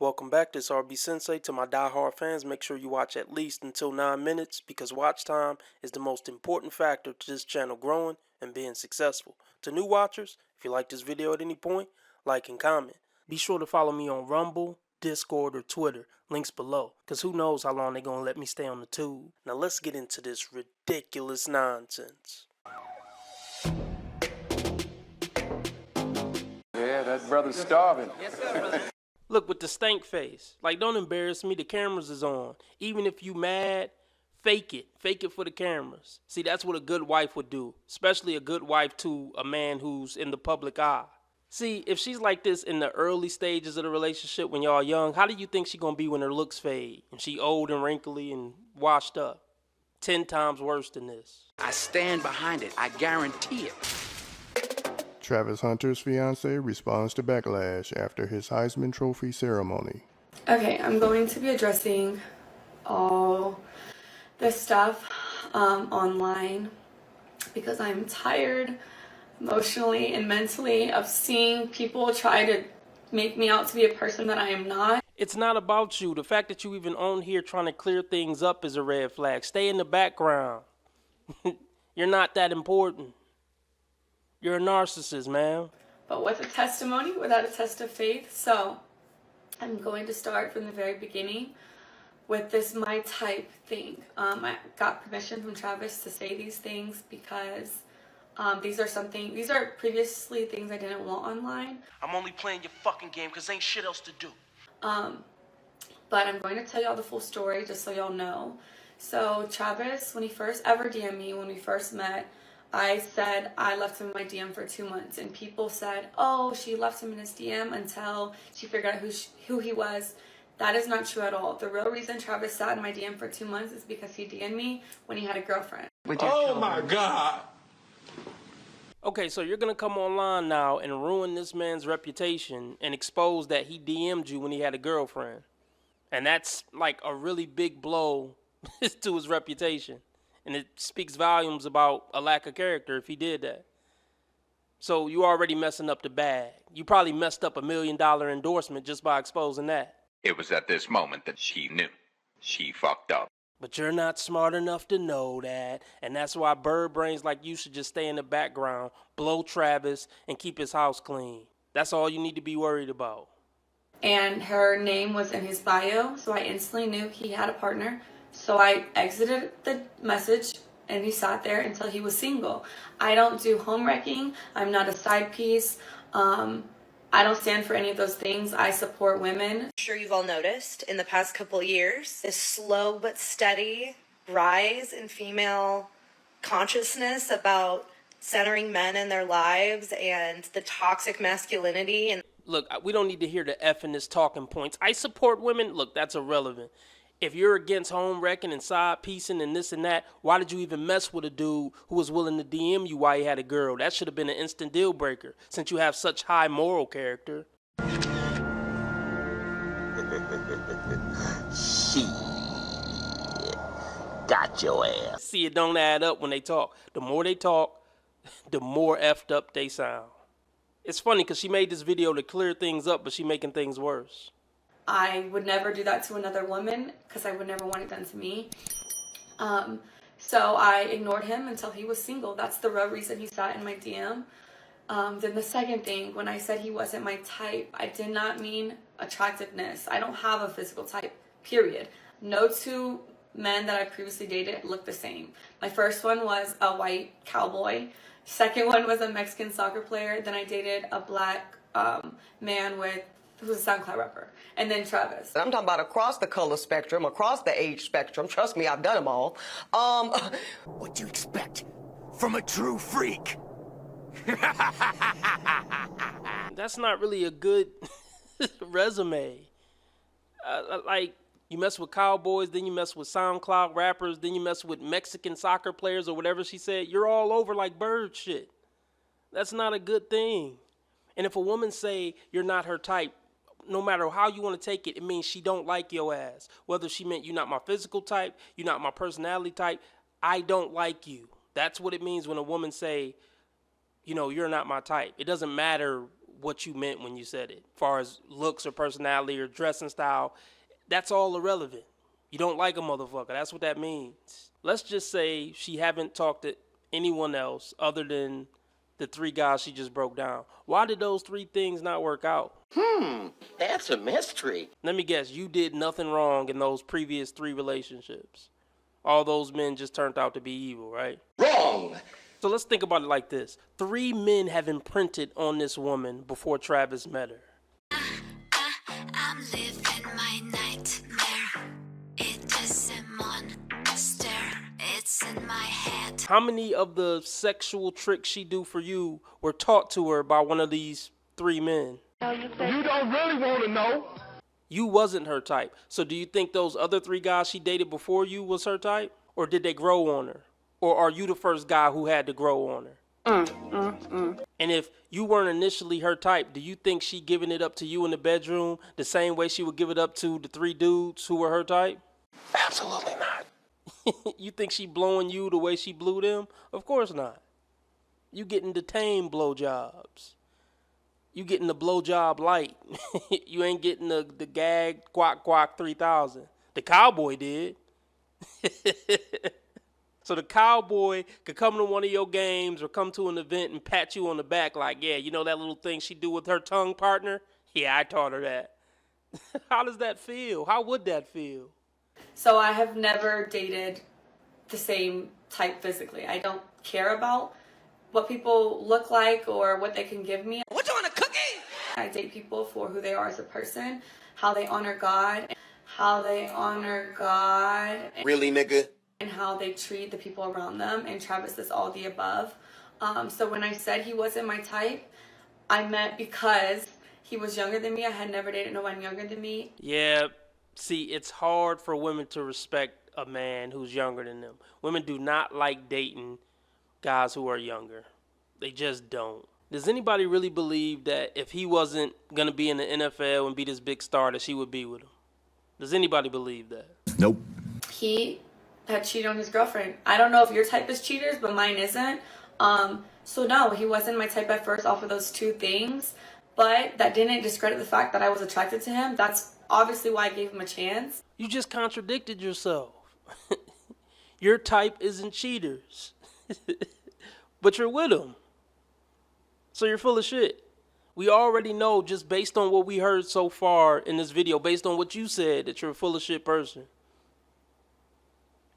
Welcome back, this RB Sensei. To my diehard fans, make sure you watch at least until 9 minutes because watch time is the most important factor to this channel growing and being successful. To new watchers, if you like this video at any point, like and comment. Be sure to follow me on Rumble, Discord, or Twitter, links below, because who knows how long they're going to let me stay on the tube. Now let's get into this ridiculous nonsense. Yeah, that brother's starving. Yes, sir, brother. Look, with the stank face. Like, don't embarrass me. The cameras is on. Even if you mad, fake it. Fake it for the cameras. See, that's what a good wife would do. Especially a good wife to a man who's in the public eye. See, if she's like this in the early stages of the relationship when y'all young, how do you think she gonna be when her looks fade? And she old and wrinkly and washed up? 10 times worse than this. I stand behind it. I guarantee it. Travis Hunter's fiance responds to backlash after his Heisman Trophy ceremony. Okay, I'm going to be addressing all this stuff online because I'm tired emotionally and mentally of seeing people try to make me out to be a person that I am not. It's not about you. The fact that you even on here trying to clear things up is a red flag. Stay in the background. You're not that important. You're a narcissist, man. But with a testimony, without a test of faith. So I'm going to start from the very beginning with this my type thing. I got permission from Travis to say these things because these are previously things I didn't want online. I'm only playing your fucking game because ain't shit else to do. But I'm going to tell y'all the full story just so y'all know. So Travis, when he first ever DM'd me, when we first met, I said I left him in my DM for 2 months, and people said, oh, she left him in his DM until she figured out who he was. That is not true at all. The real reason Travis sat in my DM for 2 months is because he DM'd me when he had a girlfriend. Oh my God. Okay, so you're gonna come online now and ruin this man's reputation and expose that he DM'd you when he had a girlfriend. And that's like a really big blow to his reputation. And it speaks volumes about a lack of character if he did that. So you already messing up the bag. You probably messed up $1 million endorsement just by exposing that. It was at this moment that she knew. She fucked up. But you're not smart enough to know that. And that's why bird brains like you should just stay in the background, blow Travis, and keep his house clean. That's all you need to be worried about. And her name was in his bio, so I instantly knew he had a partner. So I exited the message and he sat there until he was single. I don't do home wrecking. I'm not a side piece. I don't stand for any of those things. I support women. I'm sure you've all noticed in the past couple of years, this slow but steady rise in female consciousness about centering men in their lives and the toxic masculinity. And look, we don't need to hear the F in this talking points. I support women. Look, that's irrelevant. If you're against home wrecking and side piecing and this and that, why did you even mess with a dude who was willing to DM you while he had a girl? That should have been an instant deal breaker since you have such high moral character. Shit. Got your ass. See, it don't add up when they talk. The more they talk, the more effed up they sound. It's funny because she made this video to clear things up, but she making things worse. I would never do that to another woman because I would never want it done to me. So I ignored him until he was single. That's the real reason he sat in my DM. Then the second thing, when I said he wasn't my type, I did not mean attractiveness. I don't have a physical type, period. No two men that I previously dated look the same. My first one was a white cowboy. Second one was a Mexican soccer player. Then I dated a black man who's a SoundCloud rapper. And then Travis. I'm talking about across the color spectrum, across the age spectrum. Trust me, I've done them all. What you expect from a true freak? That's not really a good resume. Like, you mess with cowboys, then you mess with SoundCloud rappers, then you mess with Mexican soccer players or whatever she said. You're all over like bird shit. That's not a good thing. And if a woman say you're not her type, no matter how you want to take it, it means she don't like your ass. Whether she meant you're not my physical type, you're not my personality type, I don't like you. That's what it means when a woman say, you know, you're not my type. It doesn't matter what you meant when you said it. As far as looks or personality or dressing style, that's all irrelevant. You don't like a motherfucker. That's what that means. Let's just say she haven't talked to anyone else other than the 3 guys she just broke down. Why did those 3 things not work out? That's a mystery. Let me guess, you did nothing wrong in those previous 3 relationships. All those men just turned out to be evil, right? Wrong. So let's think about it like this. 3 men have imprinted on this woman before Travis met her. I'm living my nightmare. It is a monster. It's in my head. How many of the sexual tricks she do for you were taught to her by one of these 3 men? You don't really want to know. You wasn't her type. So do you think those other 3 guys she dated before you was her type? Or did they grow on her? Or are you the first guy who had to grow on her? And if you weren't initially her type, do you think she giving it up to you in the bedroom the same way she would give it up to the 3 dudes who were her type? Absolutely not. You think she blowing you the way she blew them? Of course not. You getting the tame blowjobs. You getting the blowjob light. You ain't getting the gag quack 3000. The cowboy did. So the cowboy could come to one of your games or come to an event and pat you on the back like, yeah, you know that little thing she do with her tongue partner? Yeah, I taught her that. How does that feel? How would that feel? So I have never dated the same type physically. I don't care about what people look like or what they can give me. What you want, a cookie? I date people for who they are as a person, how they honor God, Really, nigga? and how they treat the people around them. And Travis is all the above. So when I said he wasn't my type, I meant because he was younger than me. I had never dated no one younger than me. Yeah, see, it's hard for women to respect a man who's younger than them. Women do not like dating guys who are younger. They just don't. Does anybody really believe that if he wasn't going to be in the NFL and be this big star that she would be with him? Does anybody believe that? Nope. He had cheated on his girlfriend. I don't know if your type is cheaters, but mine isn't. So no, he wasn't my type at first off of those 2 things. But that didn't discredit the fact that I was attracted to him. That's obviously why I gave him a chance. You just contradicted yourself. Your type isn't cheaters. But you're with them. So you're full of shit. We already know, just based on what we heard so far in this video, based on what you said, that you're a full of shit person.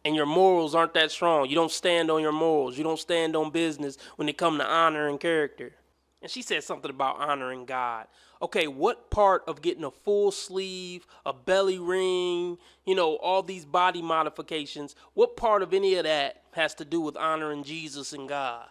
And your morals aren't that strong. You don't stand on your morals. You don't stand on business when it comes to honor and character. And she said something about honoring God. Okay, what part of getting a full sleeve, a belly ring, you know, all these body modifications, what part of any of that has to do with honoring Jesus and God?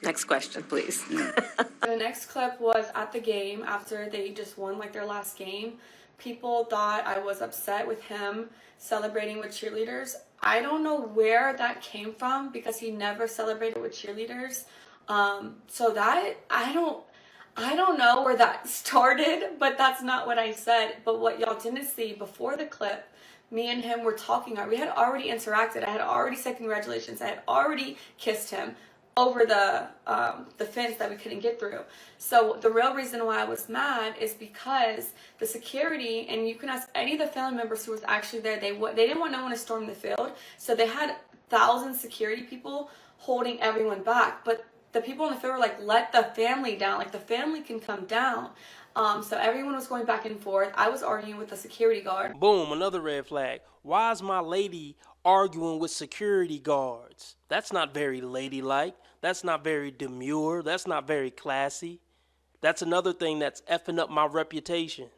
Next question, please. The next clip was at the game after they just won like their last game. People thought I was upset with him celebrating with cheerleaders. I don't know where that came from because he never celebrated with cheerleaders. So that I don't know where that started, but that's not what I said. But what y'all didn't see before the clip, me and him were talking. We had already interacted. I had already said congratulations. I had already kissed him over the fence that we couldn't get through. So the real reason why I was mad is because the security, and you can ask any of the family members who was actually there, they didn't want no one to storm the field. So they had 1,000 security people holding everyone back. But the people in the field were like, let the family down. Like, the family can come down. So everyone was going back and forth. I was arguing with the security guard. Boom, another red flag. Why is my lady arguing with security guards? That's not very ladylike. That's not very demure. That's not very classy. That's another thing that's effing up my reputation.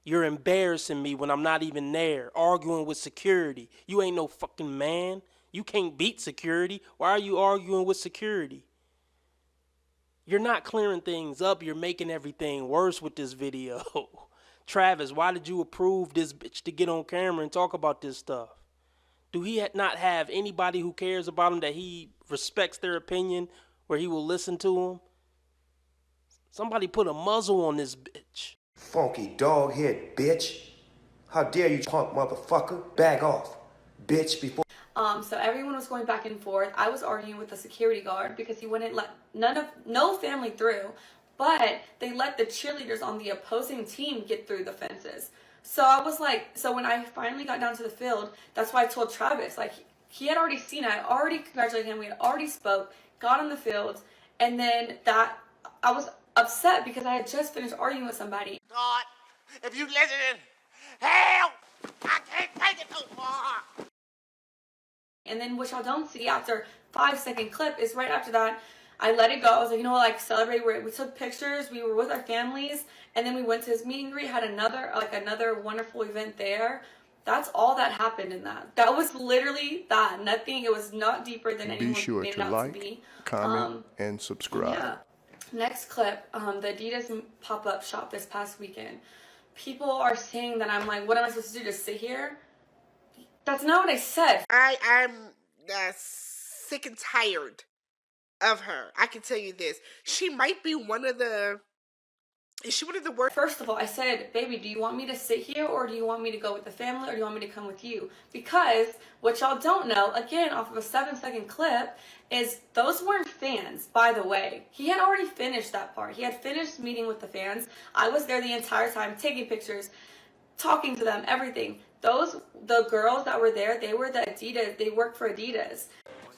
You're embarrassing me when I'm not even there, arguing with security. You ain't no fucking man. You can't beat security. Why are you arguing with security? You're not clearing things up. You're making everything worse with this video. Travis, why did you approve this bitch to get on camera and talk about this stuff? Do he not have anybody who cares about him, that he respects their opinion, where he will listen to them? Somebody put a muzzle on this bitch. Funky dog head bitch. How dare you, punk motherfucker? Back off, bitch, before. So everyone was going back and forth. I was arguing with the security guard because he wouldn't let no family through. but they let the cheerleaders on the opposing team get through the fences. So I was like, so when I finally got down to the field, that's why I told Travis, like, he had already seen it. I already congratulated him. We had already spoke, got on the field, and then that, I was upset because I had just finished arguing with somebody. God, if you listen, help! I can't take it no more! And then what y'all don't see after 5-second clip is right after that, I let it go. I was like, you know what, like, celebrate. We took pictures. We were with our families. And then we went to his meet and greet, had another wonderful event there. That's all that happened in that. That was literally that. Nothing. It was not deeper than anyone made it out to be. Comment, and subscribe. Yeah. Next clip, the Adidas pop-up shop this past weekend. People are saying that I'm like, what am I supposed to do? Just sit here? That's not what I said. I'm sick and tired of her. I can tell you this. She might be one of the... Is she one of the worst? First of all, I said, baby, do you want me to sit here or do you want me to go with the family or do you want me to come with you? Because what y'all don't know, again, off of a 7-second clip, is those weren't fans, by the way. He had already finished that part. He had finished meeting with the fans. I was there the entire time, taking pictures, talking to them, everything. The girls that were there, they were the Adidas, they worked for Adidas.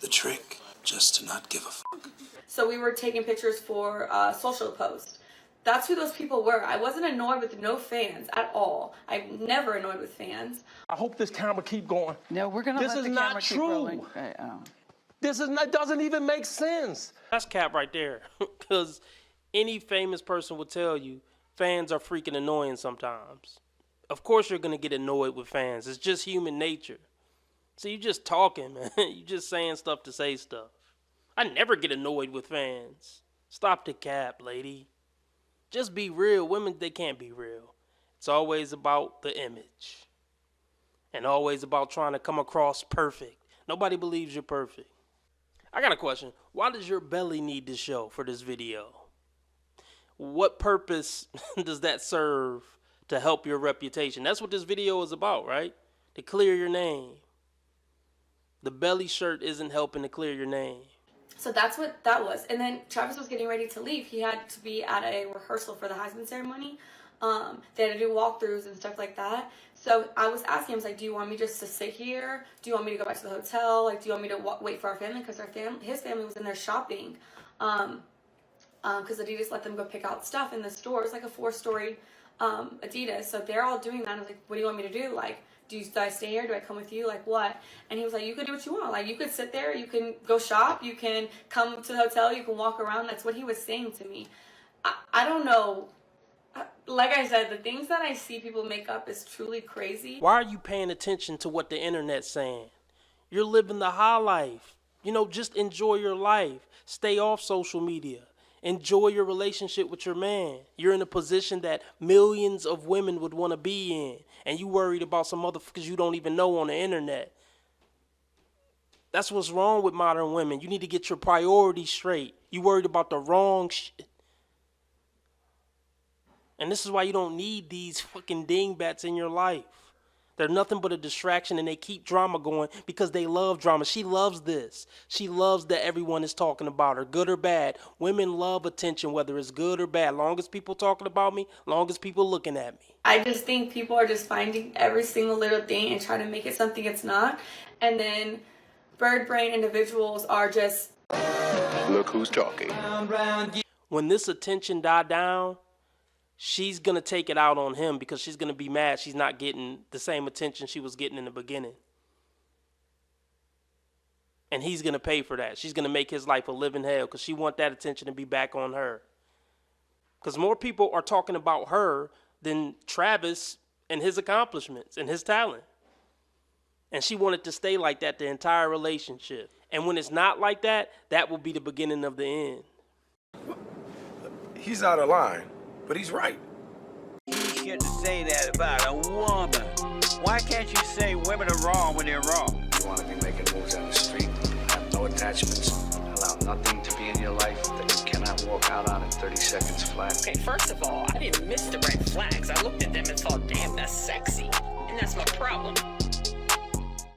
The trick, just to not give a fuck. So we were taking pictures for social posts. That's who those people were. I wasn't annoyed with no fans at all. I'm never annoyed with fans. I hope this camera keep going. No, we're gonna let the camera keep rolling. This is not, doesn't even make sense. That's cap right there. Because any famous person will tell you fans are freaking annoying sometimes. Of course you're going to get annoyed with fans. It's just human nature. So you're just talking, man. You're just saying stuff to say stuff. I never get annoyed with fans. Stop the cap, lady. Just be real. Women, they can't be real. It's always about the image. And always about trying to come across perfect. Nobody believes you're perfect. I got a question. Why does your belly need to show for this video? What purpose does that serve to help your reputation? That's what this video is about, right? To clear your name. The belly shirt isn't helping to clear your name. So that's what that was. And then Travis was getting ready to leave. He had to be at a rehearsal for the Heisman ceremony. They had to do walkthroughs and stuff like that. So I was asking him, I was like, do you want me just to sit here? Do you want me to go back to the hotel? Like, do you want me to wait for our family? Because his family was in there shopping. Because Adidas let them go pick out stuff in the store. It's like a 4-story Adidas. So they're all doing that. I was like, what do you want me to do? Like, do I stay here? Do I come with you? Like, what? And he was like, you could do what you want. Like, you could sit there. You can go shop. You can come to the hotel. You can walk around. That's what he was saying to me. I don't know. Like I said, the things that I see people make up is truly crazy. Why are you paying attention to what the internet's saying? You're living the high life. You know, just enjoy your life. Stay off social media. Enjoy your relationship with your man. You're in a position that millions of women would want to be in. And you worried about some motherfuckers you don't even know on the internet. That's what's wrong with modern women. You need to get your priorities straight. You worried about the wrong shit. And this is why you don't need these fucking dingbats in your life. They're nothing but a distraction, and they keep drama going because they love drama. She loves this. She loves that everyone is talking about her, good or bad. Women love attention, whether it's good or bad. Long as people talking about me, long as people looking at me. I just think people are just finding every single little thing and trying to make it something it's not. And then bird brain individuals are just... Look who's talking. When this attention died down, she's going to take it out on him because she's going to be mad she's not getting the same attention she was getting in the beginning. And he's going to pay for that. She's going to make his life a living hell because she wants that attention to be back on her. Because more people are talking about her than Travis and his accomplishments and his talent. And she wanted to stay like that the entire relationship. And when it's not like that, that will be the beginning of the end. He's out of line. But he's right. You shouldn't say that about a woman. Why can't you say women are wrong when they're wrong? You want to be making moves on the street, have no attachments, allow nothing to be in your life that you cannot walk out on in 30 seconds flat. Okay, first of all, I didn't miss the red flags. I looked at them and thought, damn, that's sexy. And that's my problem.